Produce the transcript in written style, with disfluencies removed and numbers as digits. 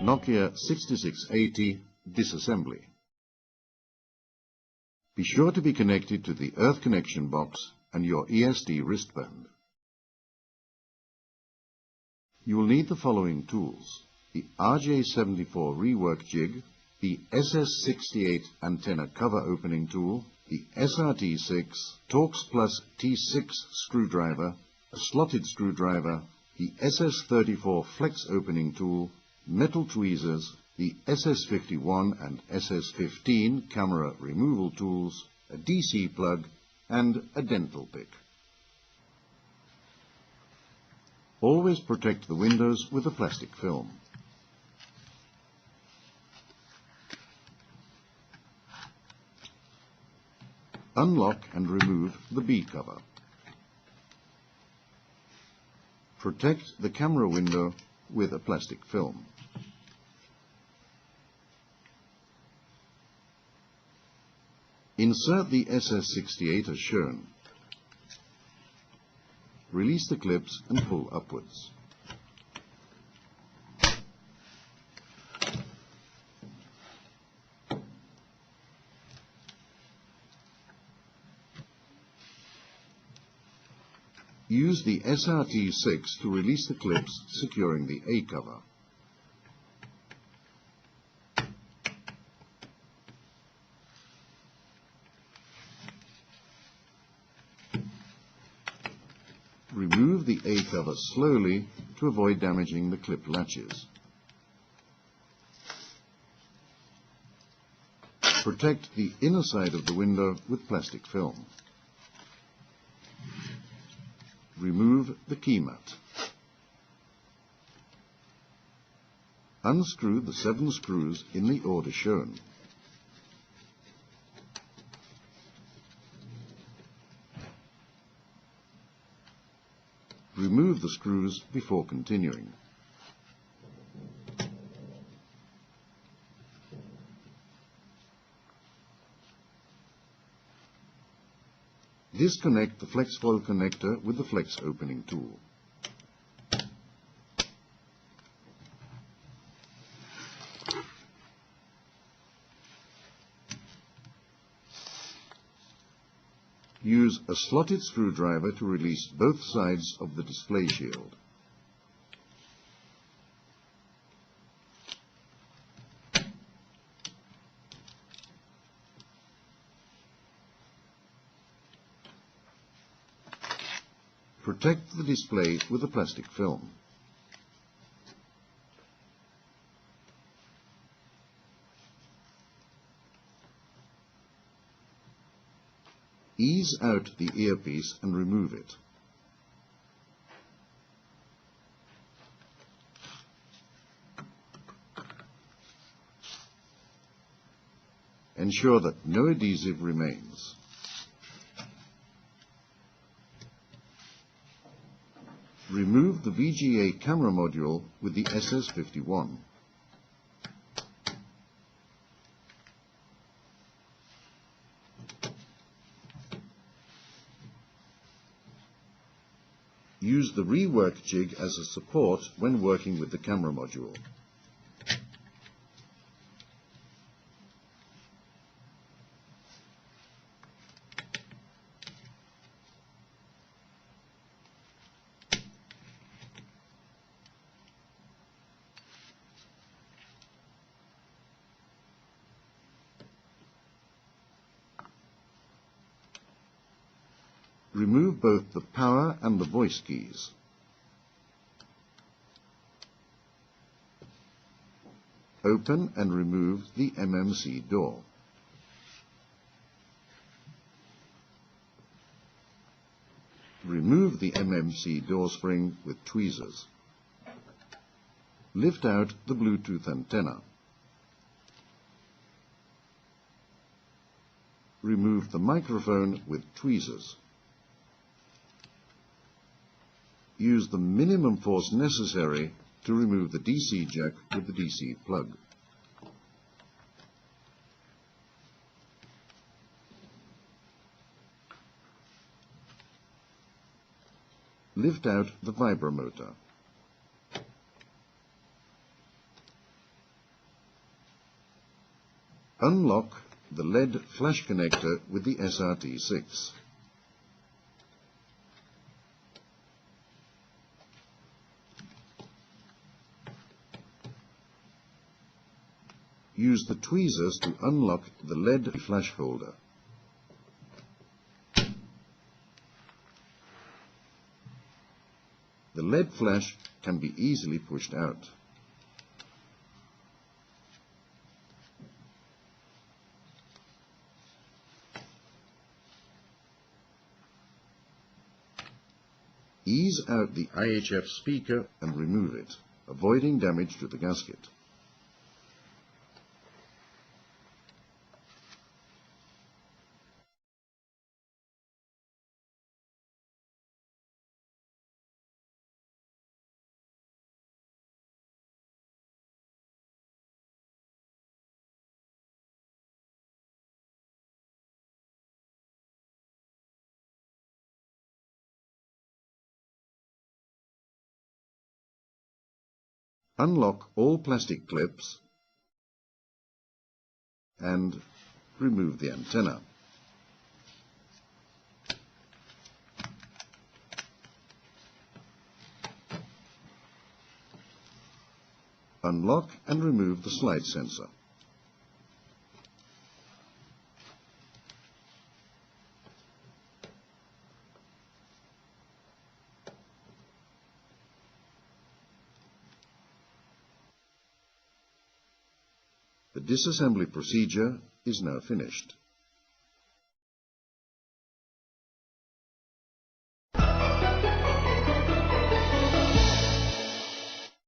Nokia 6680 disassembly. Be sure to be connected to the earth connection box and your ESD wristband. You will need the following tools: the RJ74 rework jig, the SS68 antenna cover opening tool, the SRT6 Torx Plus T6 screwdriver, a slotted screwdriver, the SS34 flex opening tool, metal tweezers, the SS51 and SS15 camera removal tools, a DC plug, and a dental pick. Always protect the windows with a plastic film. Unlock and remove the B cover. Protect the camera window with a plastic film. Insert the SS68 as shown. Release the clips and pull upwards. Use the SRT6 to release the clips securing the A cover. Remove the A cover slowly to avoid damaging the clip latches. Protect the inner side of the window with plastic film. Remove the key mat. Unscrew the 7 screws in the order shown. Remove the screws before continuing. Disconnect the flex foil connector with the flex opening tool. Use a slotted screwdriver to release both sides of the display shield. Protect the display with a plastic film. Ease out the earpiece and remove it. Ensure that no adhesive remains. Remove the VGA camera module with the SS51. Use the rework jig as a support when working with the camera module. Remove both the power and the voice keys. Open and remove the MMC door. Remove the MMC door spring with tweezers. Lift out the Bluetooth antenna. Remove the microphone with tweezers. Use the minimum force necessary to remove the DC jack with the DC plug. Lift out the vibromotor. Unlock the LED flash connector with the SRT6. Use the tweezers to unlock the LED flash holder. The LED flash can be easily pushed out. Ease out the IHF speaker and remove it, avoiding damage to the gasket. Unlock all plastic clips and remove the antenna. Unlock and remove the slide sensor. The disassembly procedure is now finished.